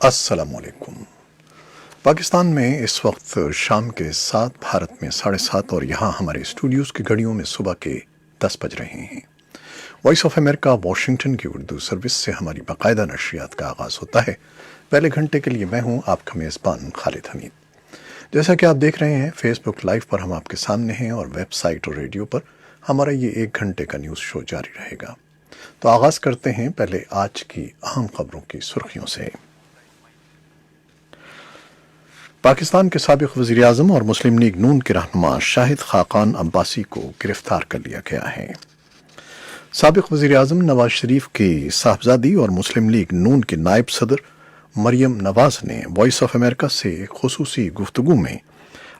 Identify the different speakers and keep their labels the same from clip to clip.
Speaker 1: السلام علیکم۔ پاکستان میں اس وقت شام کے 7، بھارت میں 7:30 اور یہاں ہمارے اسٹوڈیوز کی گھڑیوں میں صبح کے 10 بج رہے ہیں۔ وائس آف امریکہ واشنگٹن کی اردو سروس سے ہماری باقاعدہ نشریات کا آغاز ہوتا ہے۔ پہلے گھنٹے کے لیے میں ہوں آپ کا میزبان خالد حمید۔ جیسا کہ آپ دیکھ رہے ہیں فیس بک لائیو پر ہم آپ کے سامنے ہیں، اور ویب سائٹ اور ریڈیو پر ہمارا یہ 1 گھنٹے کا نیوز شو جاری رہے گا۔ تو آغاز کرتے ہیں پہلے آج کی اہم خبروں کی سرخیوں سے۔ پاکستان کے سابق وزیر اعظم اور مسلم لیگ نون کے رہنما شاہد خاقان عباسی کو گرفتار کر لیا گیا ہے۔ سابق وزیر اعظم نواز شریف کی صاحبزادی اور مسلم لیگ نون کے نائب صدر مریم نواز نے وائس آف امریکہ سے ایک خصوصی گفتگو میں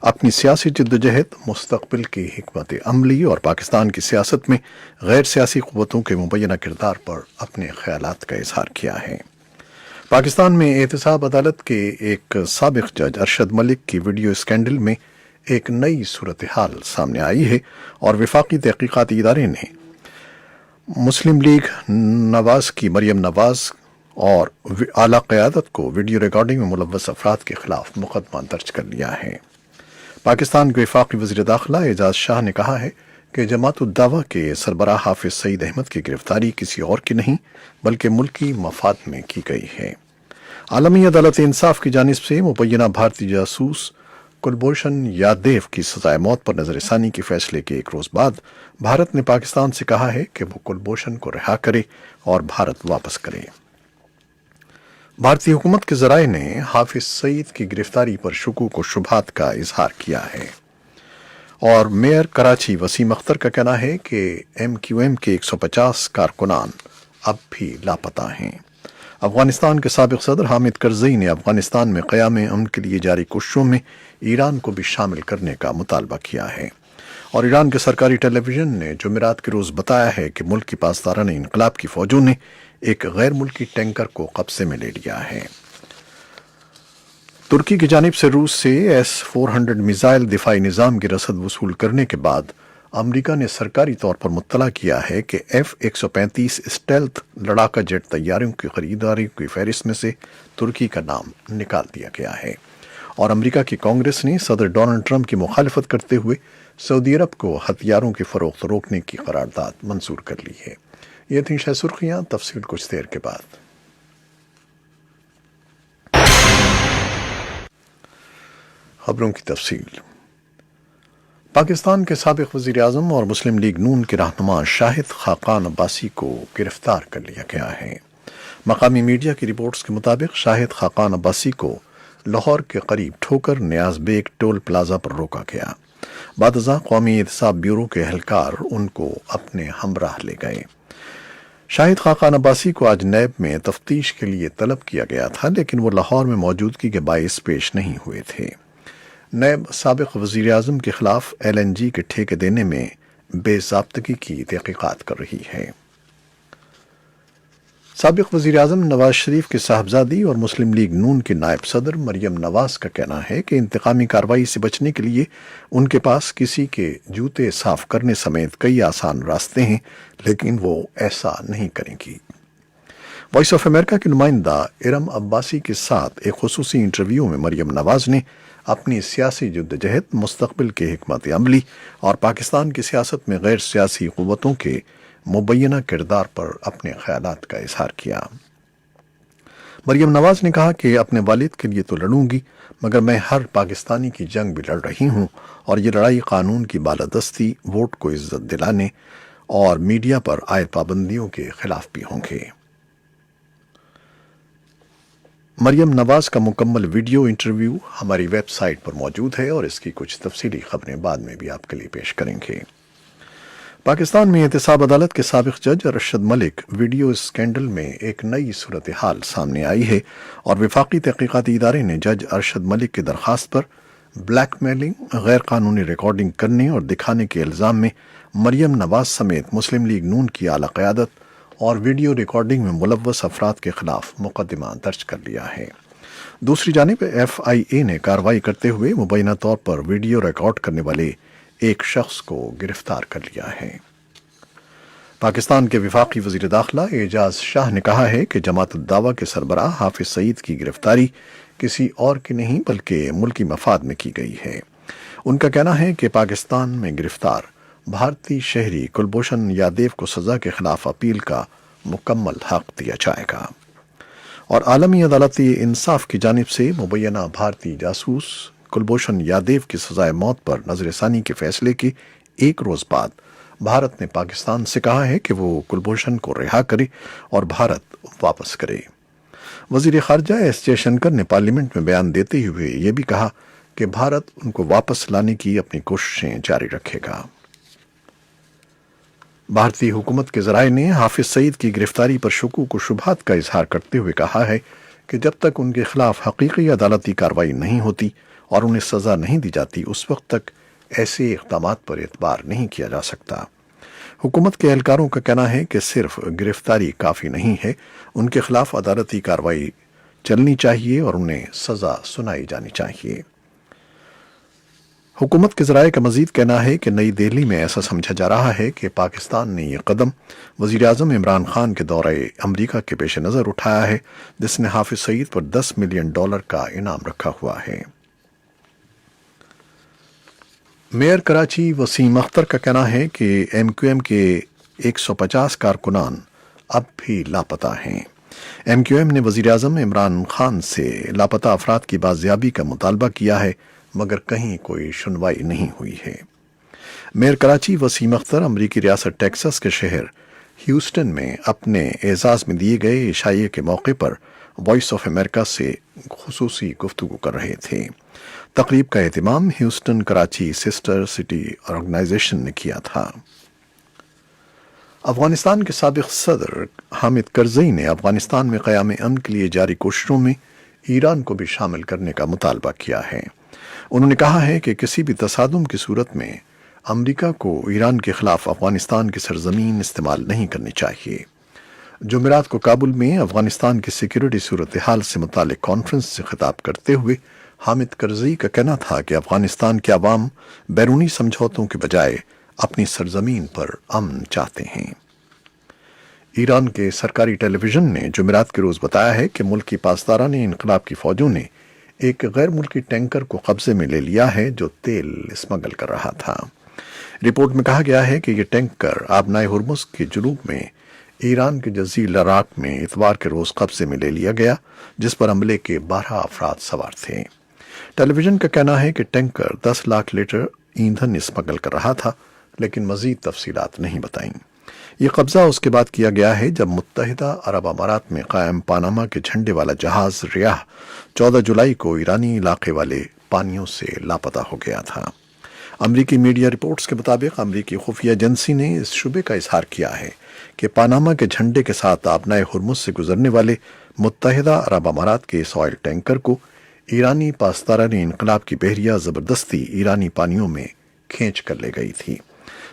Speaker 1: اپنی سیاسی جدوجہد، مستقبل کی حکمت عملی اور پاکستان کی سیاست میں غیر سیاسی قوتوں کے مبینہ کردار پر اپنے خیالات کا اظہار کیا ہے۔ پاکستان میں احتساب عدالت کے ایک سابق جج ارشد ملک کی ویڈیو اسکینڈل میں ایک نئی صورتحال سامنے آئی ہے، اور وفاقی تحقیقاتی ادارے نے مسلم لیگ نواز کی مریم نواز اور اعلیٰ قیادت کو ویڈیو ریکارڈنگ میں ملوث افراد کے خلاف مقدمہ درج کر لیا ہے۔ پاکستان کے وفاقی وزیر داخلہ اعجاز شاہ نے کہا ہے کہ جماعت الدعوہ کے سربراہ حافظ سعید احمد کی گرفتاری کسی اور کی نہیں بلکہ ملکی مفاد میں کی گئی ہے۔ عالمی عدالت انصاف کی جانب سے مبینہ بھارتی جاسوس کلبھوشن یادیو کی سزائے موت پر نظر ثانی کے فیصلے کے ایک روز بعد بھارت نے پاکستان سے کہا ہے کہ وہ کلبھوشن کو رہا کرے اور بھارت واپس کرے۔ بھارتی حکومت کے ذرائع نے حافظ سعید کی گرفتاری پر شکوک و شبہات کا اظہار کیا ہے، اور میئر کراچی وسیم اختر کا کہنا ہے کہ MQM کے 150 کارکنان اب بھی لاپتہ ہیں۔ افغانستان کے سابق صدر حامد کرزئی نے افغانستان میں قیام امن کے لیے جاری کوششوں میں ایران کو بھی شامل کرنے کا مطالبہ کیا ہے، اور ایران کے سرکاری ٹیلی ویژن نے جمعرات کے روز بتایا ہے کہ ملک کی پاسداران انقلاب کی فوجوں نے ایک غیر ملکی ٹینکر کو قبضے میں لے لیا ہے۔ ترکی کی جانب سے روس سے S-400 میزائل دفاعی نظام کی رسد وصول کرنے کے بعد امریکہ نے سرکاری طور پر مطلع کیا ہے کہ F-135 اسٹیلتھ لڑاکا جیٹ طیاروں کی خریداری کی فہرست میں سے ترکی کا نام نکال دیا گیا ہے، اور امریکہ کی کانگریس نے صدر ڈونلڈ ٹرمپ کی مخالفت کرتے ہوئے سعودی عرب کو ہتھیاروں کی فروخت روکنے کی قرارداد منظور کر لی ہے۔ یہ تھیں شہ سرخیاں، تفصیل کچھ دیر کے بعد۔ خبروں کی تفصیل۔ پاکستان کے سابق وزیر اعظم اور مسلم لیگ نون کے رہنما شاہد خاقان عباسی کو گرفتار کر لیا گیا ہے۔ مقامی میڈیا کی رپورٹس کے مطابق شاہد خاقان عباسی کو لاہور کے قریب ٹھوکر نیاز بیگ ٹول پلازا پر روکا گیا۔ بعد ازاں قومی احتساب بیورو کے اہلکار ان کو اپنے ہمراہ لے گئے۔ شاہد خاقان عباسی کو آج نیب میں تفتیش کے لیے طلب کیا گیا تھا، لیکن وہ لاہور میں موجودگی کے باعث پیش نہیں ہوئے تھے۔ نیب سابق وزیر اعظم کے خلاف LNG کے ٹھیکے دینے میں بے ضابطگی کی تحقیقات کر رہی ہے۔ سابق وزیر اعظم نواز شریف کے صاحبزادی اور مسلم لیگ نون کے نائب صدر مریم نواز کا کہنا ہے کہ انتقامی کارروائی سے بچنے کے لیے ان کے پاس کسی کے جوتے صاف کرنے سمیت کئی آسان راستے ہیں، لیکن وہ ایسا نہیں کریں گی۔ وائس آف امریکہ کی نمائندہ ارم عباسی کے ساتھ ایک خصوصی انٹرویو میں مریم نواز نے اپنی سیاسی جدوجہد، مستقبل کی حکمت عملی اور پاکستان کی سیاست میں غیر سیاسی قوتوں کے مبینہ کردار پر اپنے خیالات کا اظہار کیا۔ مریم نواز نے کہا کہ اپنے والد کے لیے تو لڑوں گی، مگر میں ہر پاکستانی کی جنگ بھی لڑ رہی ہوں، اور یہ لڑائی قانون کی بالادستی، ووٹ کو عزت دلانے اور میڈیا پر عائد پابندیوں کے خلاف بھی ہوں گے۔ مریم نواز کا مکمل ویڈیو انٹرویو ہماری ویب سائٹ پر موجود ہے، اور اس کی کچھ تفصیلی خبریں بعد میں بھی آپ کے لیے پیش کریں گے۔ پاکستان میں احتساب عدالت کے سابق جج ارشد ملک ویڈیو اسکینڈل میں ایک نئی صورتحال سامنے آئی ہے، اور وفاقی تحقیقاتی ادارے نے جج ارشد ملک کی درخواست پر بلیک میلنگ، غیر قانونی ریکارڈنگ کرنے اور دکھانے کے الزام میں مریم نواز سمیت مسلم لیگ نون کی اعلیٰ قیادت اور ویڈیو ریکارڈنگ میں ملوث افراد کے خلاف مقدمہ درج کر لیا ہے۔ دوسری جانب FIA نے کارروائی کرتے ہوئے مبینہ طور پر ویڈیو ریکارڈ کرنے والے ایک شخص کو گرفتار کر لیا ہے۔ پاکستان کے وفاقی وزیر داخلہ اعجاز شاہ نے کہا ہے کہ جماعت الدعوہ کے سربراہ حافظ سعید کی گرفتاری کسی اور کی نہیں بلکہ ملکی مفاد میں کی گئی ہے۔ ان کا کہنا ہے کہ پاکستان میں گرفتار بھارتی شہری کلبھوشن یادیو کو سزا کے خلاف اپیل کا مکمل حق دیا جائے گا۔ اور عالمی عدالتی انصاف کی جانب سے مبینہ بھارتی جاسوس کلبھوشن یادیو کی سزائے موت پر نظر ثانی کے فیصلے کے ایک روز بعد بھارت نے پاکستان سے کہا ہے کہ وہ کلبھوشن کو رہا کرے اور بھارت واپس کرے۔ وزیر خارجہ ایس جے شنکر نے پارلیمنٹ میں بیان دیتے ہوئے یہ بھی کہا کہ بھارت ان کو واپس لانے کی اپنی کوششیں جاری رکھے گا۔ بھارتی حکومت کے ذرائع نے حافظ سعید کی گرفتاری پر شکوک و شبہات کا اظہار کرتے ہوئے کہا ہے کہ جب تک ان کے خلاف حقیقی عدالتی کارروائی نہیں ہوتی اور انہیں سزا نہیں دی جاتی اس وقت تک ایسے اقدامات پر اعتبار نہیں کیا جا سکتا۔ حکومت کے اہلکاروں کا کہنا ہے کہ صرف گرفتاری کافی نہیں ہے، ان کے خلاف عدالتی کارروائی چلنی چاہیے اور انہیں سزا سنائی جانی چاہیے۔ حکومت کے ذرائع کا مزید کہنا ہے کہ نئی دہلی میں ایسا سمجھا جا رہا ہے کہ پاکستان نے یہ قدم وزیر اعظم عمران خان کے دورہ امریکہ کے پیش نظر اٹھایا ہے، جس نے حافظ سعید پر $10 ملین کا انعام رکھا ہوا ہے۔ میئر کراچی وسیم اختر کا کہنا ہے کہ ایم کیو ایم کے 150 کارکنان اب بھی لاپتہ ہیں۔ ایم کیو ایم نے وزیر اعظم عمران خان سے لاپتہ افراد کی بازیابی کا مطالبہ کیا ہے مگر کہیں کوئی سنوائی نہیں ہوئی ہے۔ میئر کراچی وسیم اختر امریکی ریاست ٹیکساس کے شہر ہیوسٹن میں اپنے اعزاز میں دیے گئے عشائیے کے موقع پر وائس آف امریکہ سے خصوصی گفتگو کر رہے تھے۔ تقریب کا اہتمام Houston Karachi sister city organisation نے کیا تھا۔ افغانستان کے سابق صدر حامد کرزئی نے افغانستان میں قیام امن کے لیے جاری کوششوں میں ایران کو بھی شامل کرنے کا مطالبہ کیا ہے۔ انہوں نے کہا ہے کہ کسی بھی تصادم کی صورت میں امریکہ کو ایران کے خلاف افغانستان کی سرزمین استعمال نہیں کرنی چاہیے۔ جمعرات کو کابل میں افغانستان کی سیکورٹی صورتحال سے متعلق کانفرنس سے خطاب کرتے ہوئے حامد کرزئی کا کہنا تھا کہ افغانستان کے عوام بیرونی سمجھوتوں کے بجائے اپنی سرزمین پر امن چاہتے ہیں۔ ایران کے سرکاری ٹیلی ویژن نے جمعرات کے روز بتایا ہے کہ ملکی پاسداران انقلاب کی فوجوں نے ایک غیر ملکی ٹینکر کو قبضے میں لے لیا ہے جو تیل اسمگل کر رہا تھا۔ رپورٹ میں کہا گیا ہے کہ یہ ٹینکر آبنائے ہرمز کے جنوب میں ایران کے جزیرہ عراق میں اتوار کے روز قبضے میں لے لیا گیا، جس پر عملے کے 12 افراد سوار تھے۔ ٹیلی ویژن کا کہنا ہے کہ ٹینکر 10 لاکھ لیٹر ایندھن اسمگل کر رہا تھا، لیکن مزید تفصیلات نہیں بتائیں۔ یہ قبضہ اس کے بعد کیا گیا ہے جب متحدہ عرب امارات میں قائم پاناما کے جھنڈے والا جہاز ریاح 14 جولائی کو ایرانی علاقے والے پانیوں سے لاپتہ ہو گیا تھا۔ امریکی میڈیا رپورٹس کے مطابق امریکی خفیہ ایجنسی نے اس شبے کا اظہار کیا ہے کہ پاناما کے جھنڈے کے ساتھ آبنائے ہرمز سے گزرنے والے متحدہ عرب امارات کے اس آئل ٹینکر کو ایرانی پاسداران انقلاب کی بحریہ زبردستی ایرانی پانیوں میں کھینچ کر لے گئی تھی۔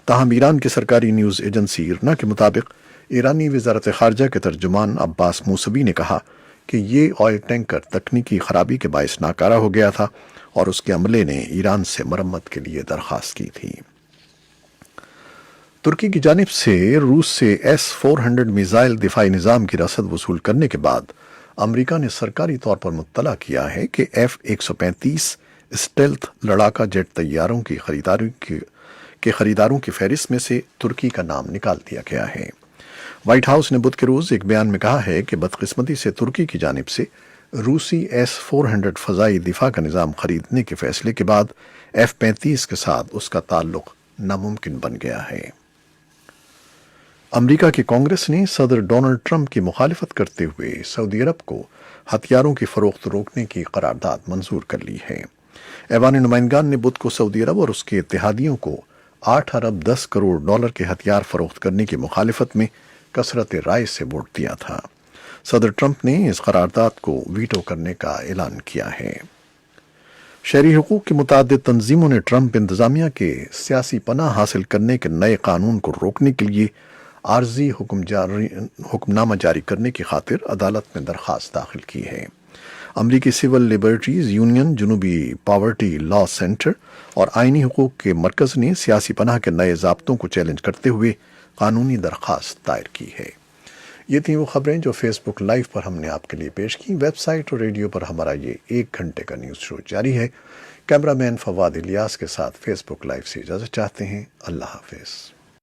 Speaker 1: تاہم ایران کی سرکاری نیوز ایجنسی ایرنا کے مطابق ایرانی وزارت خارجہ کے ترجمان عباس موسوی نے کہا کہ یہ آئل ٹینکر تکنیکی خرابی کے باعث ناکارہ ہو گیا تھا اور اس کے عملے نے ایران سے مرمت کے لیے درخواست کی تھی۔ ترکی کی جانب سے روس سے S-400 میزائل دفاعی نظام کی رسد وصول کرنے کے بعد امریکہ نے سرکاری طور پر مطلع کیا ہے کہ F-135 اسٹیلتھ لڑاکا جیٹ طیاروں کی خریداروں کی فہرست میں سے ترکی کا نام نکال دیا گیا ہے۔ وائٹ ہاؤس نے بدھ کے روز ایک بیان میں کہا ہے کہ بدقسمتی سے ترکی کی جانب سے روسی S-400 فضائی دفاع کا نظام خریدنے کے فیصلے کے بعد F-35 کے ساتھ اس کا تعلق ناممکن بن گیا ہے۔ امریکہ کی کانگریس نے صدر ڈونلڈ ٹرمپ کی مخالفت کرتے ہوئے سعودی عرب کو ہتھیاروں کی فروخت روکنے کی قرارداد منظور کر لی ہے۔ ایوان نمائندگان نے بدھ کو سعودی عرب اور اس کے اتحادیوں کو $8 ارب 10 کروڑ کے ہتھیار فروخت کرنے کی مخالفت میں کثرت رائے سے ووٹ دیا تھا۔ صدر ٹرمپ نے اس قرارداد کو ویٹو کرنے کا اعلان کیا ہے۔ شہری حقوق کی متعدد تنظیموں نے ٹرمپ انتظامیہ کے سیاسی پناہ حاصل کرنے کے نئے قانون کو روکنے کے لیے عارضی حکم نامہ جاری کرنے کی خاطر عدالت میں درخواست داخل کی ہے۔ امریکی سول لبرٹیز یونین، جنوبی پاورٹی لا سینٹر اور آئینی حقوق کے مرکز نے سیاسی پناہ کے نئے ضابطوں کو چیلنج کرتے ہوئے قانونی درخواست دائر کی ہے۔ یہ تھیں وہ خبریں جو فیس بک لائیو پر ہم نے آپ کے لیے پیش کی۔ ویب سائٹ اور ریڈیو پر ہمارا یہ 1 گھنٹے کا نیوز شو جاری ہے۔ کیمرہ مین فواد الیاس کے ساتھ فیس بک لائیو سے اجازت چاہتے ہیں۔ اللہ حافظ۔